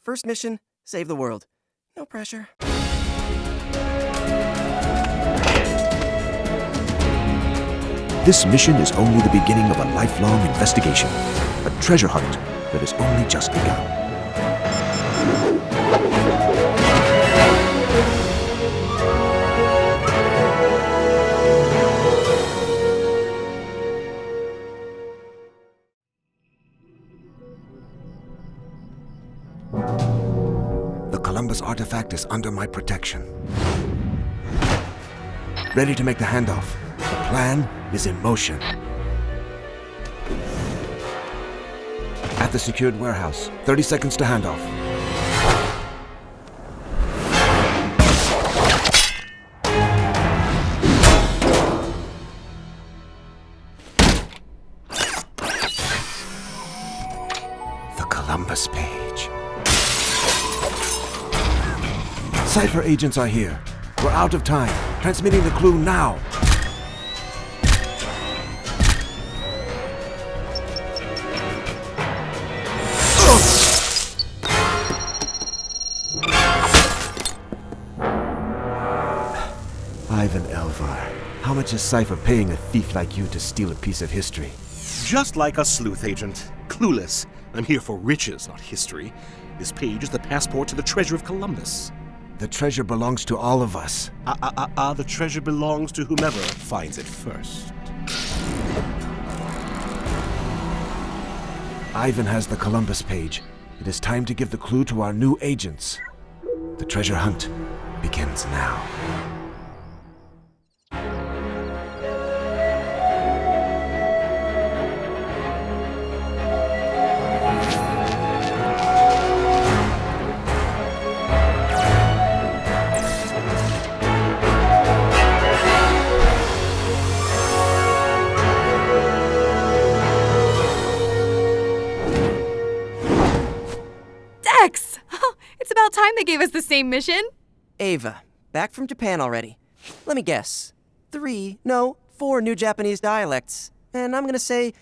First mission, save the world. No pressure. This mission is only the beginning of a lifelong investigation, a treasure hunt that has only just begun. The Columbus artifact is under my protection. Ready to make the handoff. The plan is in motion. At the secured warehouse, 30 seconds to handoff. The Columbus page. Cypher agents are here. We're out of time. Transmitting the clue now. Ivan Elvar, how much is Cypher paying a thief like you to steal a piece of history? Just like a sleuth agent. Clueless. I'm here for riches, not history. This page is the passport to the treasure of Columbus. The treasure belongs to all of us. The treasure belongs to whomever finds it first. Ivan has the Columbus page. It is time to give the clue to our new agents. The treasure hunt begins now. It's about time they gave us the same mission. Ava, back from Japan already. Let me guess. 4 new Japanese dialects. And I'm gonna say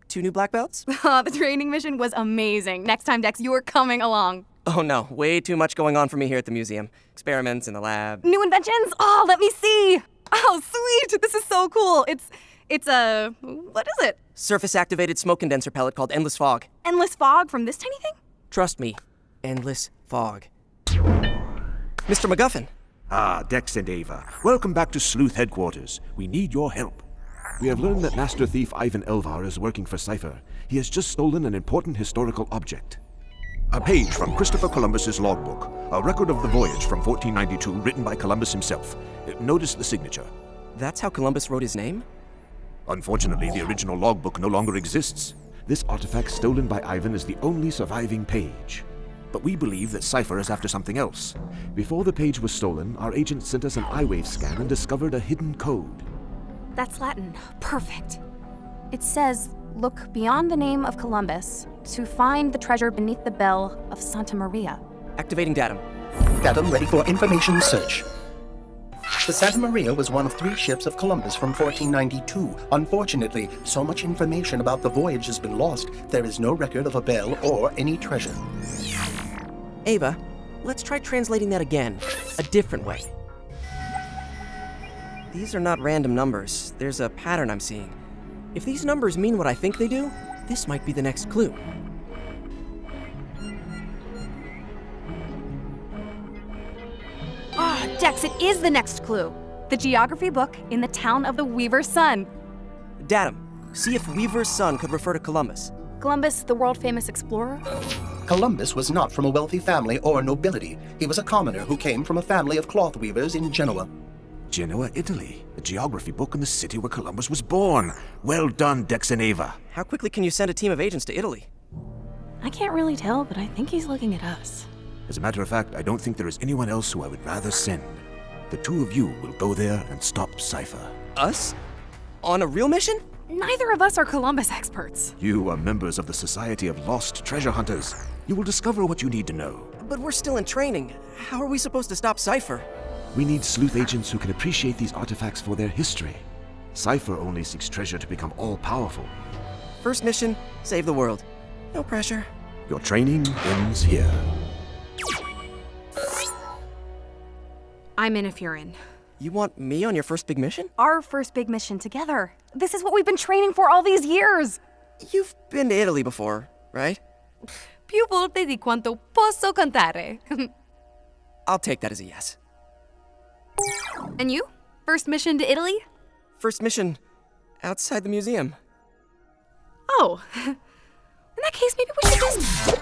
2 new black belts? The training mission was amazing. Next time, Dex, you're coming along. Oh no, way too much going on for me here at the museum. Experiments in the lab. New inventions? Oh, let me see. Oh, sweet. This is so cool. It's a... what is it? Surface-activated smoke condenser pellet called Endless Fog. Endless fog from this tiny thing? Trust me, Endless Fog. Mr. MacGuffin. Ah, Dex and Ava. Welcome back to Sleuth Headquarters. We need your help. We have learned that Master Thief Ivan Elvar is working for Cypher. He has just stolen an important historical object. A page from Christopher Columbus's logbook. A record of the voyage from 1492 written by Columbus himself. Notice the signature. That's how Columbus wrote his name? Unfortunately, the original logbook no longer exists. This artifact stolen by Ivan is the only surviving page. But we believe that Cypher is after something else. Before the page was stolen, our agent sent us an eye-wave scan and discovered a hidden code. That's Latin. Perfect. It says, look beyond the name of Columbus to find the treasure beneath the bell of Santa Maria. Activating datum. Datum ready for information search. The Santa Maria was one of 3 ships of Columbus from 1492. Unfortunately, so much information about the voyage has been lost, there is no record of a bell or any treasure. Ava, let's try translating that again, a different way. These are not random numbers. There's a pattern I'm seeing. If these numbers mean what I think they do, this might be the next clue. Dex, it is the next clue. The geography book in the town of the Weaver's Son. Datum. See if Weaver's Son could refer to Columbus. Columbus, the world-famous explorer? Columbus was not from a wealthy family or nobility. He was a commoner who came from a family of cloth weavers in Genoa. Genoa, Italy. A geography book in the city where Columbus was born. Well done, Dex and Ava. How quickly can you send a team of agents to Italy? I can't really tell, but I think he's looking at us. As a matter of fact, I don't think there is anyone else who I would rather send. The 2 of you will go there and stop Cypher. Us? On a real mission? Neither of us are Columbus experts. You are members of the Society of Lost Treasure Hunters. You will discover what you need to know. But we're still in training. How are we supposed to stop Cypher? We need sleuth agents who can appreciate these artifacts for their history. Cypher only seeks treasure to become all-powerful. First mission, save the world. No pressure. Your training ends here. I'm in if you're in. You want me on your first big mission? Our first big mission together. This is what we've been training for all these years. You've been to Italy before, right? Più volte di quanto posso contare. I'll take that as a yes. And you? First mission to Italy? First mission outside the museum. Oh. In that case, maybe we should just...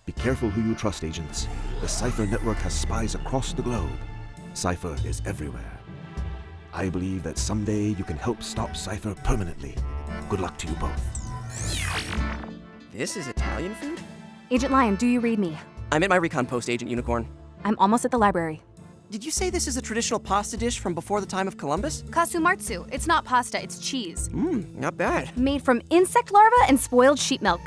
Be careful who you trust, agents. The Cypher network has spies across the globe. Cypher is everywhere. I believe that someday you can help stop Cypher permanently. Good luck to you both. This is Italian food? Agent Lion, do you read me? I'm at my recon post, Agent Unicorn. I'm almost at the library. Did you say this is a traditional pasta dish from before the time of Columbus? Kasumartsu. It's not pasta, it's cheese. Not bad. Made from insect larvae and spoiled sheep milk.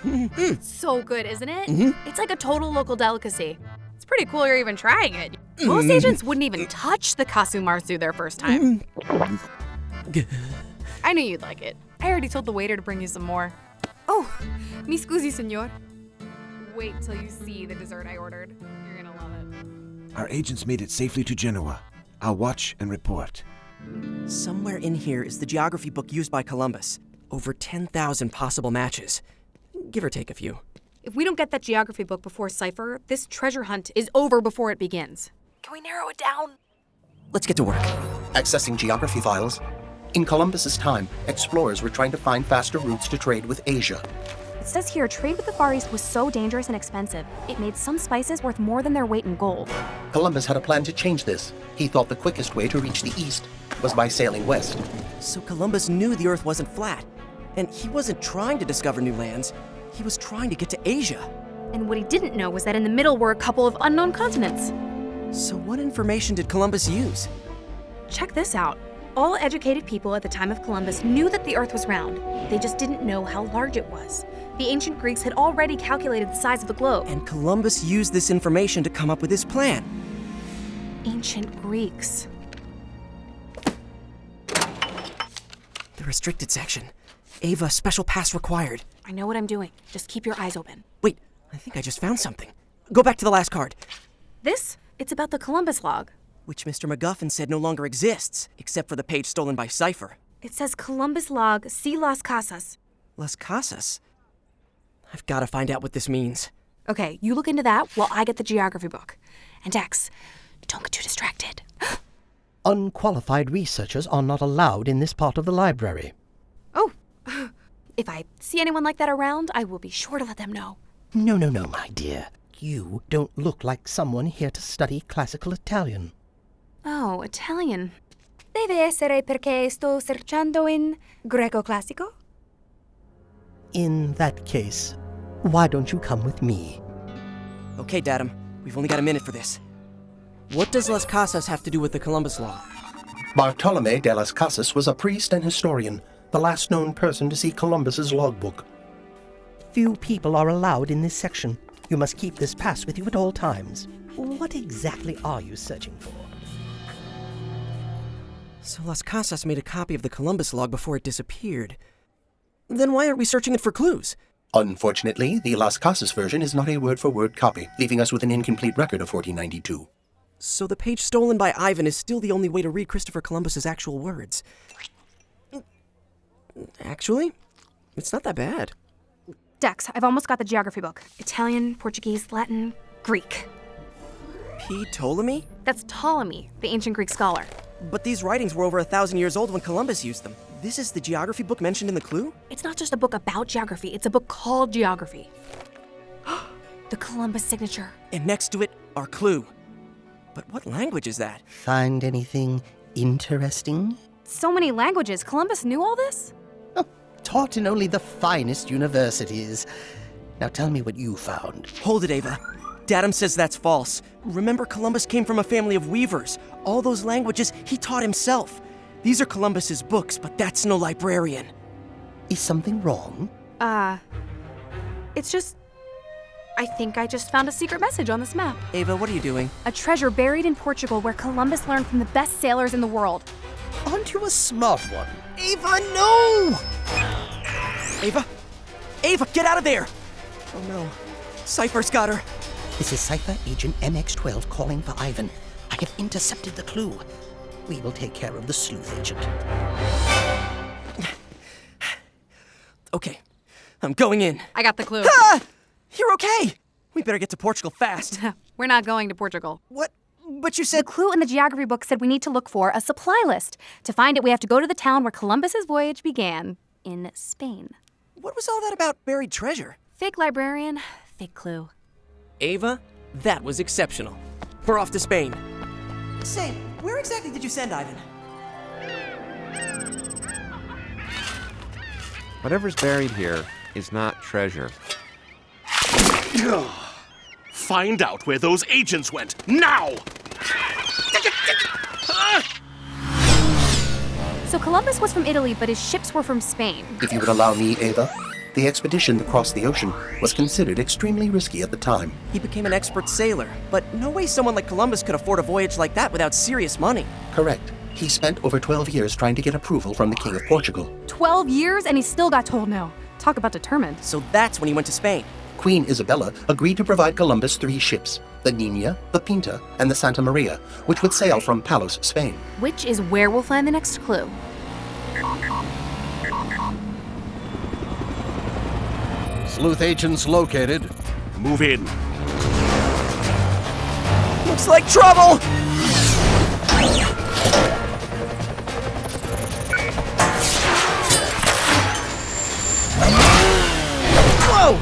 It's so good, isn't it? It's like a total local delicacy. It's pretty cool you're even trying it. Most agents wouldn't even touch the kasumartsu their first time. I knew you'd like it. I already told the waiter to bring you some more. Oh, mi scusi, signor. Wait till you see the dessert I ordered. You're gonna love it. Our agents made it safely to Genoa. I'll watch and report. Somewhere in here is the geography book used by Columbus. Over 10,000 possible matches. Give or take a few. If we don't get that geography book before Cypher, this treasure hunt is over before it begins. Can we narrow it down? Let's get to work. Accessing geography files. In Columbus's time, explorers were trying to find faster routes to trade with Asia. It says here trade with the Far East was so dangerous and expensive, it made some spices worth more than their weight in gold. Columbus had a plan to change this. He thought the quickest way to reach the East was by sailing west. So Columbus knew the Earth wasn't flat. And he wasn't trying to discover new lands. He was trying to get to Asia. And what he didn't know was that in the middle were a couple of unknown continents. So what information did Columbus use? Check this out. All educated people at the time of Columbus knew that the Earth was round. They just didn't know how large it was. The ancient Greeks had already calculated the size of the globe. And Columbus used this information to come up with his plan. Ancient Greeks. The restricted section. Ava, special pass required. I know what I'm doing. Just keep your eyes open. Wait, I think I just found something. Go back to the last card. This? It's about the Columbus log. Which Mr. MacGuffin said no longer exists, except for the page stolen by Cypher. It says Columbus log, see Las Casas. Las Casas? I've got to find out what this means. Okay, you look into that while I get the geography book. And Dex, don't get too distracted. Unqualified researchers are not allowed in this part of the library. Oh, if I see anyone like that around, I will be sure to let them know. No, my dear. You don't look like someone here to study classical Italian. Oh, Italian. Deve essere perché sto cercando in greco classico? In that case, why don't you come with me? Okay, Datum. We've only got a minute for this. What does Las Casas have to do with the Columbus law? Bartolome de las Casas was a priest and historian, the last known person to see Columbus's logbook. Few people are allowed in this section. You must keep this pass with you at all times. What exactly are you searching for? So Las Casas made a copy of the Columbus log before it disappeared. Then why aren't we searching it for clues? Unfortunately, the Las Casas version is not a word-for-word copy, leaving us with an incomplete record of 1492. So the page stolen by Ivan is still the only way to read Christopher Columbus's actual words. Actually, it's not that bad. Dex, I've almost got the geography book. Italian, Portuguese, Latin, Greek. P. Ptolemy? That's Ptolemy, the ancient Greek scholar. But these writings were over 1,000 years old when Columbus used them. This is the geography book mentioned in the clue? It's not just a book about geography, it's a book called Geography. The Columbus signature. And next to it, our clue. But what language is that? Find anything interesting? So many languages. Columbus knew all this? Oh, taught in only the finest universities. Now tell me what you found. Hold it, Ava. Datum says that's false. Remember, Columbus came from a family of weavers. All those languages he taught himself. These are Columbus's books, but that's no librarian. Is something wrong? It's just... I think I just found a secret message on this map. Ava, what are you doing? A treasure buried in Portugal where Columbus learned from the best sailors in the world. Aren't you a smart one? Ava, no! Ava! Ava, get out of there! Oh no, Cypher's got her. This is Cypher Agent MX-12 calling for Ivan. I have intercepted the clue. We will take care of the sleuth agent. Okay, I'm going in. I got the clue. Ah! You're okay! We better get to Portugal fast. We're not going to Portugal. What? But you The said... clue in the geography book said we need to look for a supply list. To find it, we have to go to the town where Columbus's voyage began, in Spain. What was all that about buried treasure? Fake librarian, fake clue. Ava, that was exceptional. We're off to Spain. Say, where exactly did you send Ivan? Whatever's buried here is not treasure. Find out where those agents went, now! So Columbus was from Italy, but his ships were from Spain. If you would allow me, Ava, the expedition across the ocean was considered extremely risky at the time. He became an expert sailor, but no way someone like Columbus could afford a voyage like that without serious money. Correct. He spent over 12 years trying to get approval from the King of Portugal. 12 years and he still got told no. Talk about determined. So that's when he went to Spain. Queen Isabella agreed to provide Columbus 3 ships, the Nina, the Pinta, and the Santa Maria, which would sail from Palos, Spain. Which is where we'll find the next clue. Sleuth agents located. Move in. Looks like trouble! Whoa!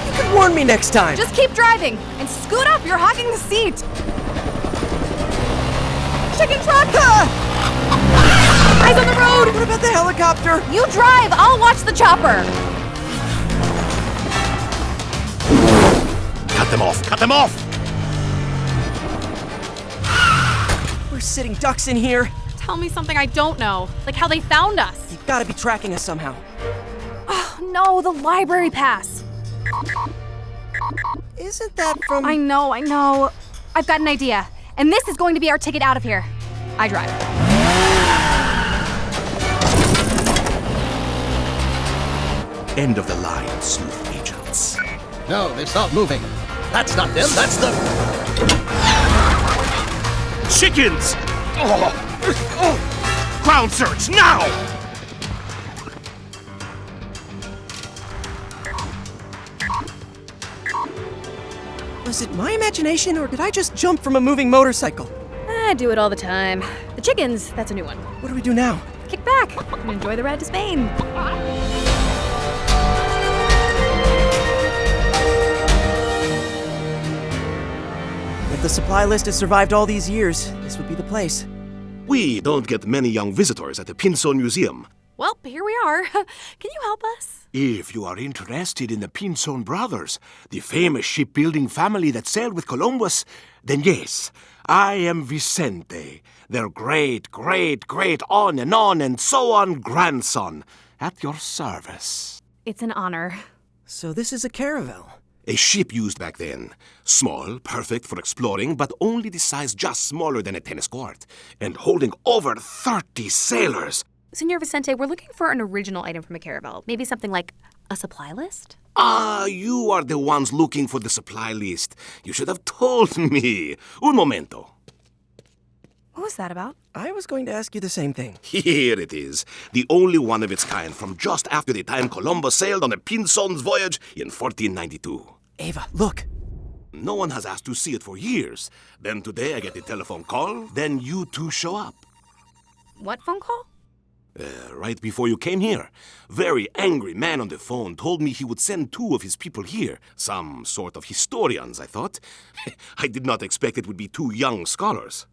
You can warn me next time! Just keep driving and scoot up, you're hogging the seat. Chicken truck! Eyes on the road! What about the helicopter? You drive, I'll watch the chopper. Cut them off! Cut them off! We're sitting ducks in here. Tell me something I don't know, like how they found us. You've got to be tracking us somehow. Oh, no, the library pass. Isn't that from... I know. I've got an idea, and this is going to be our ticket out of here. I drive. End of the line, sleuth agents. No, they stopped moving. That's not them, that's the... Chickens! Ground search, now! Was it my imagination, or did I just jump from a moving motorcycle? I do it all the time. The chickens, that's a new one. What do we do now? Kick back and enjoy the ride to Spain. If the supply list has survived all these years, this would be the place. We don't get many young visitors at the Pinzon Museum. Well, here we are. Can you help us? If you are interested in the Pinzon brothers, the famous shipbuilding family that sailed with Columbus, then yes, I am Vicente, their great, on and so on grandson, at your service. It's an honor. So this is a caravel. A ship used back then. Small, perfect for exploring, but only the size just smaller than a tennis court. And holding over 30 sailors. Senor Vicente, we're looking for an original item from a caravel. Maybe something like a supply list? Ah, you are the ones looking for the supply list. You should have told me. Un momento. What was that about? I was going to ask you the same thing. Here it is. The only one of its kind from just after the time Columbus sailed on the Pinzon's voyage in 1492. Ava, look. No one has asked to see it for years. Then today I get a telephone call, then you two show up. What phone call? Right before you came here. Very angry man on the phone told me he would send 2 of his people here. Some sort of historians, I thought. I did not expect it would be 2 young scholars.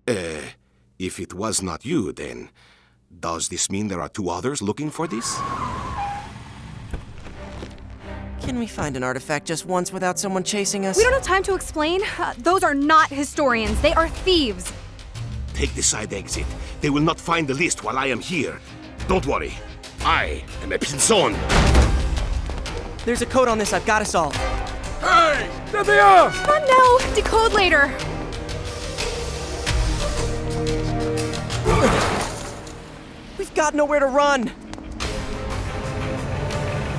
If it was not you, then does this mean there are 2 others looking for this? Can we find an artifact just once without someone chasing us? We don't have time to explain. Those are not historians. They are thieves. Take the side exit. They will not find the list while I am here. Don't worry. I am a Pinzon. There's a code on this I've got to solve. Hey! There they are! Not now. Decode later. We've got nowhere to run.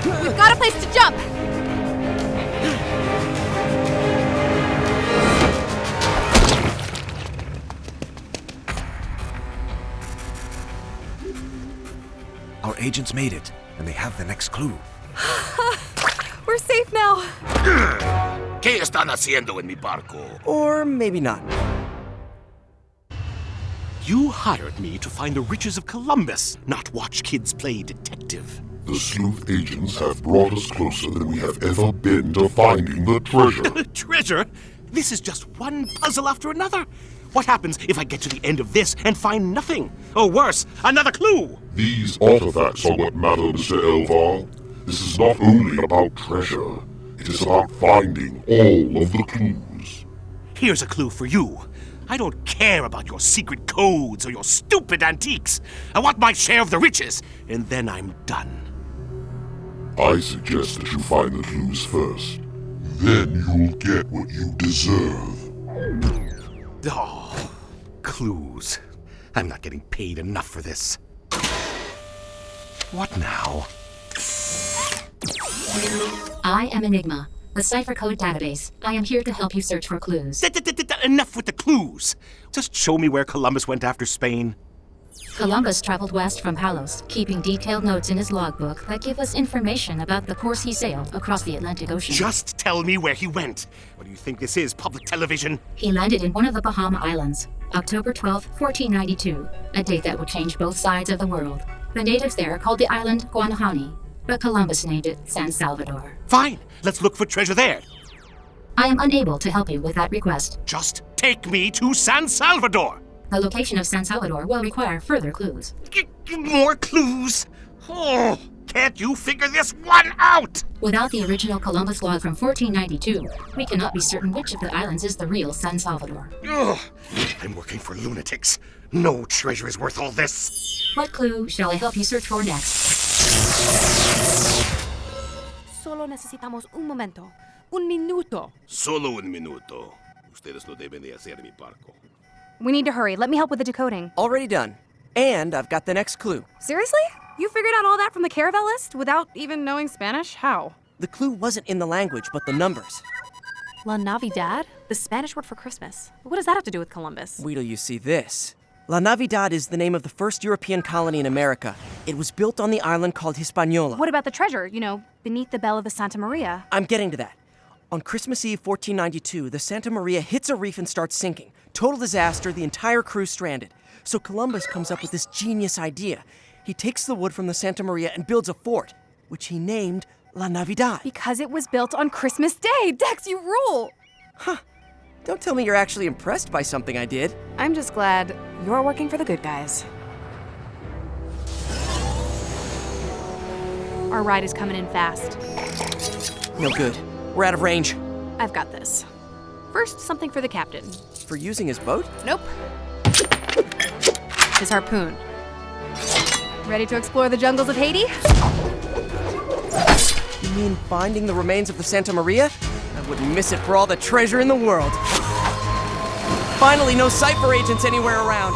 We've got a place to jump. agents made it, and they have the next clue. We're safe now. ¿Qué están haciendo en mi barco? Or maybe not. You hired me to find the riches of Columbus, not watch kids play detective. The sleuth agents have brought us closer than we have ever been to finding the treasure. Treasure? This is just one puzzle after another. What happens if I get to the end of this and find nothing? Or worse, another clue? These artifacts are what matter, Mr. Elvar. This is not only about treasure. It is about finding all of the clues. Here's a clue for you. I don't care about your secret codes or your stupid antiques. I want my share of the riches, and then I'm done. I suggest that you find the clues first. Then you'll get what you deserve. Oh, clues. I'm not getting paid enough for this. What now? I am Enigma, the cipher code database. I am here to help you search for clues. Enough with the clues. Just show me where Columbus went after Spain. Columbus traveled west from Palos, keeping detailed notes in his logbook that give us information about the course he sailed across the Atlantic Ocean. Just tell me where he went. What do you think this is, public television? He landed in one of the Bahama Islands, October 12, 1492, a date that would change both sides of the world. The natives there called the island Guanahani, but Columbus named it San Salvador. Fine, let's look for treasure there. I am unable to help you with that request. Just take me to San Salvador. The location of San Salvador will require further clues. More clues? Oh, can't you figure this one out? Without the original Columbus log from 1492, we cannot be certain which of the islands is the real San Salvador. Ugh, I'm working for lunatics. No treasure is worth all this. What clue shall I help you search for next? Solo necesitamos un momento. Un minuto. Solo un minuto. Ustedes lo deben de hacer en mi barco. We need to hurry. Let me help with the decoding. Already done. And I've got the next clue. Seriously? You figured out all that from the caravel list without even knowing Spanish? How? The clue wasn't in the language, but the numbers. La Navidad? The Spanish word for Christmas. What does that have to do with Columbus? Wait till you see this. La Navidad is the name of the first European colony in America. It was built on the island called Hispaniola. What about the treasure, beneath the bell of the Santa Maria? I'm getting to that. On Christmas Eve 1492, the Santa Maria hits a reef and starts sinking. Total disaster, the entire crew stranded. So Columbus comes up with this genius idea. He takes the wood from the Santa Maria and builds a fort, which he named La Navidad. Because it was built on Christmas Day. Dex, you rule! Huh. Don't tell me you're actually impressed by something I did. I'm just glad you're working for the good guys. Our ride is coming in fast. No good. We're out of range. I've got this. First, something for the captain. For using his boat? Nope. His harpoon. Ready to explore the jungles of Haiti? You mean finding the remains of the Santa Maria? I wouldn't miss it for all the treasure in the world. Finally, no cipher agents anywhere around.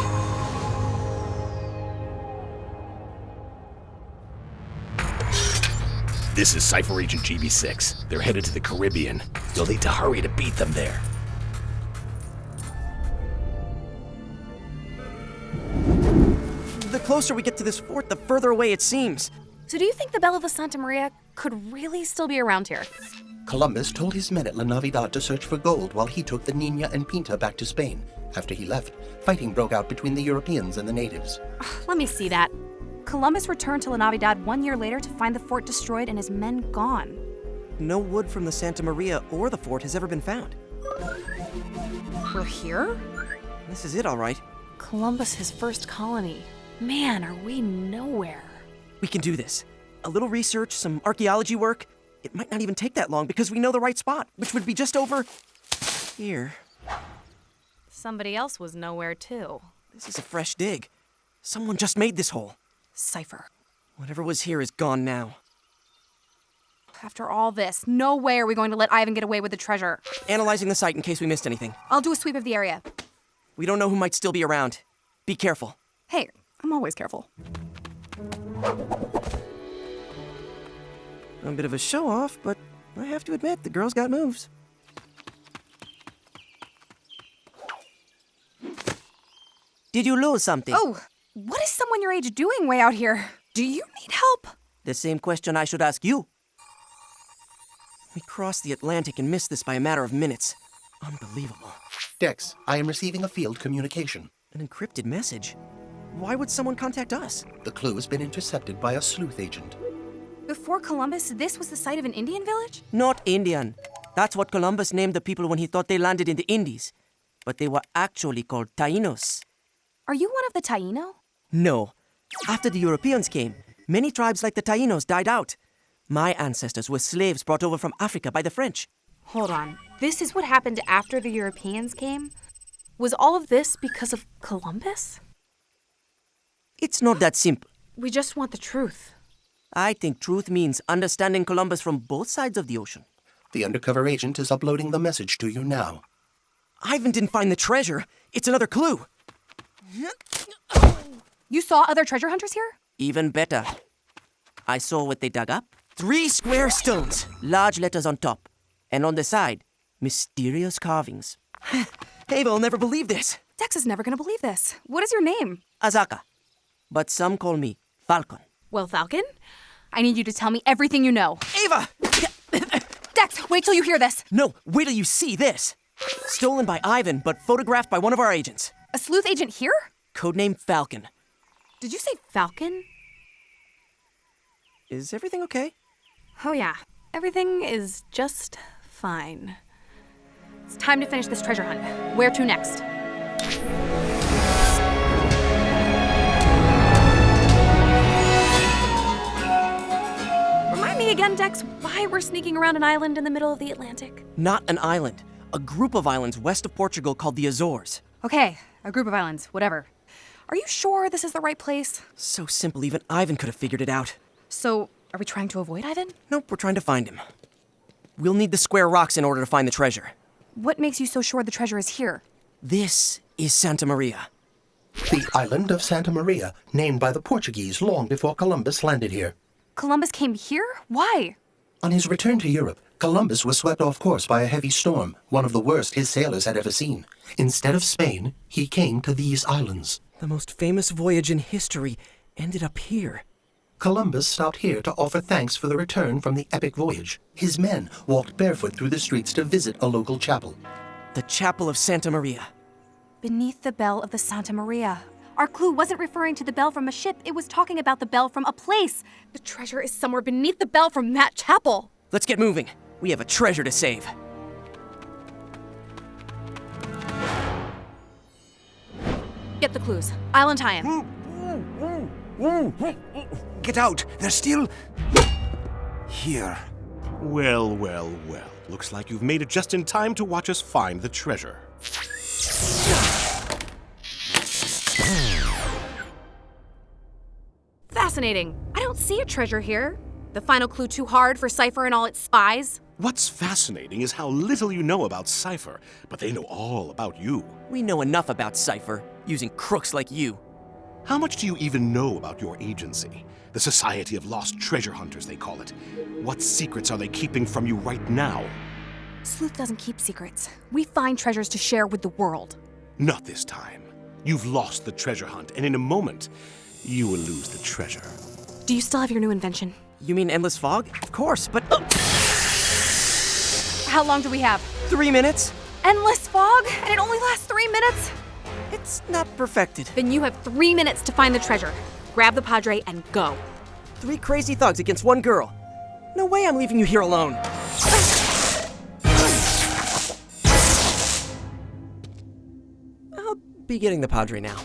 This is Cipher Agent GB6. They're headed to the Caribbean. You'll need to hurry to beat them there. The closer we get to this fort, the further away it seems. So do you think the Bell of the Santa Maria could really still be around here? Columbus told his men at La Navidad to search for gold while he took the Nina and Pinta back to Spain. After he left, fighting broke out between the Europeans and the natives. Let me see that. Columbus returned to La Navidad 1 year later to find the fort destroyed and his men gone. No wood from the Santa Maria or the fort has ever been found. We're here? This is it, all right. Columbus, his first colony. Man, are we nowhere. We can do this. A little research, some archaeology work. It might not even take that long because we know the right spot, which would be just over here. Somebody else was nowhere, too. This is a fresh dig. Someone just made this hole. Cipher. Whatever was here is gone now. After all this, no way are we going to let Ivan get away with the treasure. Analyzing the site in case we missed anything. I'll do a sweep of the area. We don't know who might still be around. Be careful. Hey, I'm always careful. A bit of a show-off, but I have to admit, the girl's got moves. Did you lose something? Oh, what is someone your age doing way out here? Do you need help? The same question I should ask you. We crossed the Atlantic and missed this by a matter of minutes. Unbelievable. Dex, I am receiving a field communication. An encrypted message? Why would someone contact us? The clue has been intercepted by a sleuth agent. Before Columbus, this was the site of an Indian village? Not Indian. That's what Columbus named the people when he thought they landed in the Indies. But they were actually called Tainos. Are you one of the Taino? No. After the Europeans came, many tribes like the Tainos died out. My ancestors were slaves brought over from Africa by the French. Hold on. This is what happened after the Europeans came? Was all of this because of Columbus? It's not that simple. We just want the truth. I think truth means understanding Columbus from both sides of the ocean. The undercover agent is uploading the message to you now. Ivan didn't find the treasure. It's another clue. You saw other treasure hunters here? Even better. I saw what they dug up. 3 square stones, large letters on top. And on the side, mysterious carvings. Ava will never believe this. Dex is never gonna believe this. What is your name? Azaka. But some call me Falcon. Well, Falcon, I need you to tell me everything you know. Ava! Dex, wait till you hear this. No, wait till you see this. Stolen by Ivan, but photographed by one of our agents. A sleuth agent here? Codename Falcon. Did you say Falcon? Is everything okay? Oh yeah, everything is just fine. It's time to finish this treasure hunt. Where to next? Remind me again, Dex, why we're sneaking around an island in the middle of the Atlantic? Not an island. A group of islands west of Portugal called the Azores. Okay, a group of islands, whatever. Are you sure this is the right place? So simple, even Ivan could have figured it out. So, are we trying to avoid Ivan? Nope, we're trying to find him. We'll need the square rocks in order to find the treasure. What makes you so sure the treasure is here? This is Santa Maria. The island of Santa Maria, named by the Portuguese long before Columbus landed here. Columbus came here? Why? On his return to Europe, Columbus was swept off course by a heavy storm, one of the worst his sailors had ever seen. Instead of Spain, he came to these islands. The most famous voyage in history ended up here. Columbus stopped here to offer thanks for the return from the epic voyage. His men walked barefoot through the streets to visit a local chapel. The Chapel of Santa Maria. Beneath the bell of the Santa Maria. Our clue wasn't referring to the bell from a ship, it was talking about the bell from a place. The treasure is somewhere beneath the bell from that chapel. Let's get moving. We have a treasure to save. Get the clues. I'll untie him. Get out! They're still... here. Well, well, well. Looks like you've made it just in time to watch us find the treasure. Fascinating. I don't see a treasure here. The final clue too hard for Cypher and all its spies? What's fascinating is how little you know about Cypher, but they know all about you. We know enough about Cypher, using crooks like you. How much do you even know about your agency? The Society of Lost Treasure Hunters, they call it. What secrets are they keeping from you right now? Sleuth doesn't keep secrets. We find treasures to share with the world. Not this time. You've lost the treasure hunt, and in a moment, you will lose the treasure. Do you still have your new invention? You mean Endless Fog? Of course, but... How long do we have? 3 minutes? Endless fog? And it only lasts 3 minutes? It's not perfected. Then you have 3 minutes to find the treasure. Grab the Padre and go. 3 crazy thugs against 1 girl. No way I'm leaving you here alone. I'll be getting the Padre now.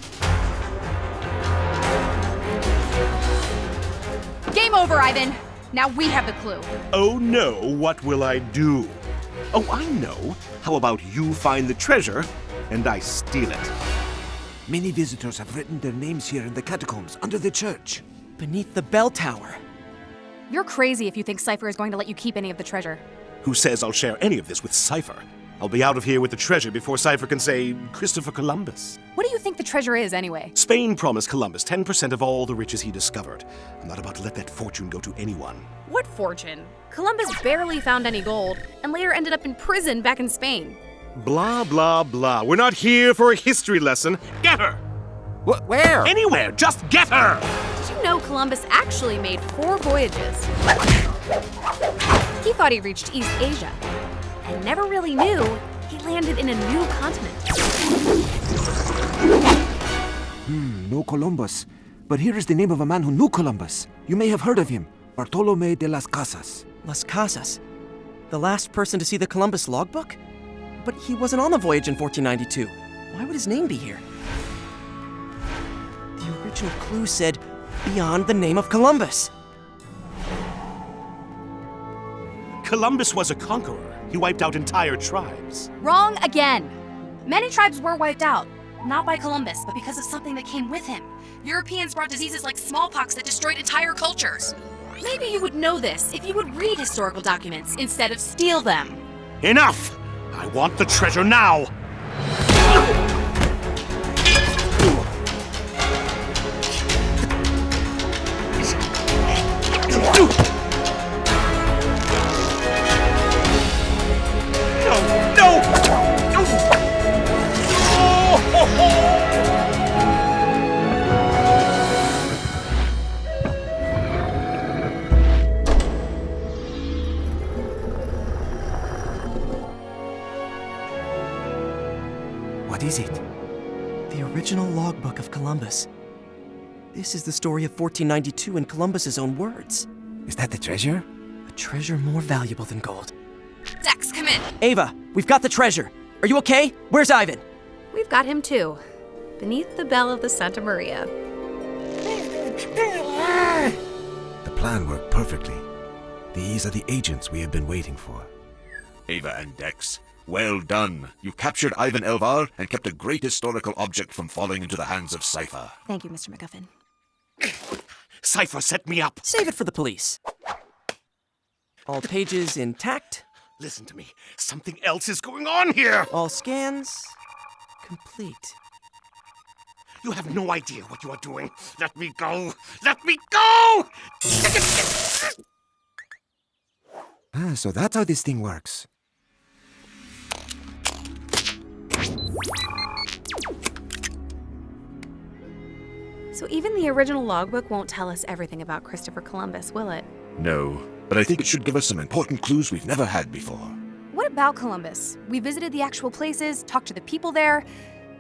Game over, Ivan. Now we have the clue. Oh no, what will I do? Oh, I know. How about you find the treasure and I steal it? Many visitors have written their names here in the catacombs under the church. Beneath the bell tower. You're crazy if you think Cypher is going to let you keep any of the treasure. Who says I'll share any of this with Cypher? I'll be out of here with the treasure before Cypher can say Christopher Columbus. What do you think the treasure is, anyway? Spain promised Columbus 10% of all the riches he discovered. I'm not about to let that fortune go to anyone. What fortune? Columbus barely found any gold, and later ended up in prison back in Spain. Blah, blah, blah. We're not here for a history lesson. Get her! Where? Anywhere! Just get her! Did you know Columbus actually made 4 voyages? He thought he reached East Asia, and never really knew he landed in a new continent. No Columbus. But here is the name of a man who knew Columbus. You may have heard of him. Bartolome de las Casas. Las Casas. The last person to see the Columbus logbook? But he wasn't on the voyage in 1492. Why would his name be here? The original clue said, beyond the name of Columbus. Columbus was a conqueror. He wiped out entire tribes. Wrong again. Many tribes were wiped out, not by Columbus, but because of something that came with him. Europeans brought diseases like smallpox that destroyed entire cultures. Maybe you would know this if you would read historical documents instead of steal them. Enough! I want the treasure now! What is it? The original logbook of Columbus. This is the story of 1492 in Columbus's own words. Is that the treasure? A treasure more valuable than gold. Dex, come in. Ava, we've got the treasure. Are you okay? Where's Ivan? We've got him too, beneath the bell of the Santa Maria. The plan worked perfectly. These are the agents we have been waiting for. Ava and Dex, well done. You captured Ivan Elvar and kept a great historical object from falling into the hands of Cypher. Thank you, Mr. MacGuffin. Cypher set me up. Save it for the police. All pages intact. Listen to me. Something else is going on here. All scans complete. You have no idea what you are doing. Let me go. Let me go! So that's how this thing works. So even the original logbook won't tell us everything about Christopher Columbus, will it? No, but I think it should give us some important clues we've never had before. What about Columbus? We visited the actual places, talked to the people there.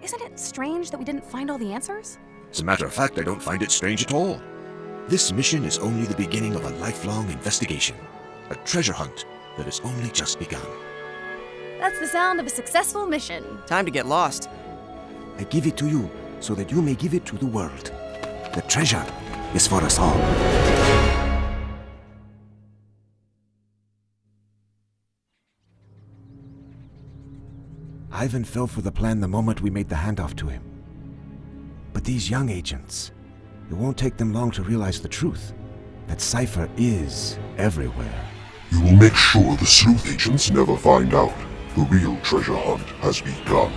Isn't it strange that we didn't find all the answers? As a matter of fact, I don't find it strange at all. This mission is only the beginning of a lifelong investigation. A treasure hunt that has only just begun. That's the sound of a successful mission. Time to get lost. I give it to you so that you may give it to the world. The treasure is for us all. Ivan fell for the plan the moment we made the handoff to him. But these young agents, it won't take them long to realize the truth, that Cypher is everywhere. You will make sure the sleuth agents never find out. The real treasure hunt has begun.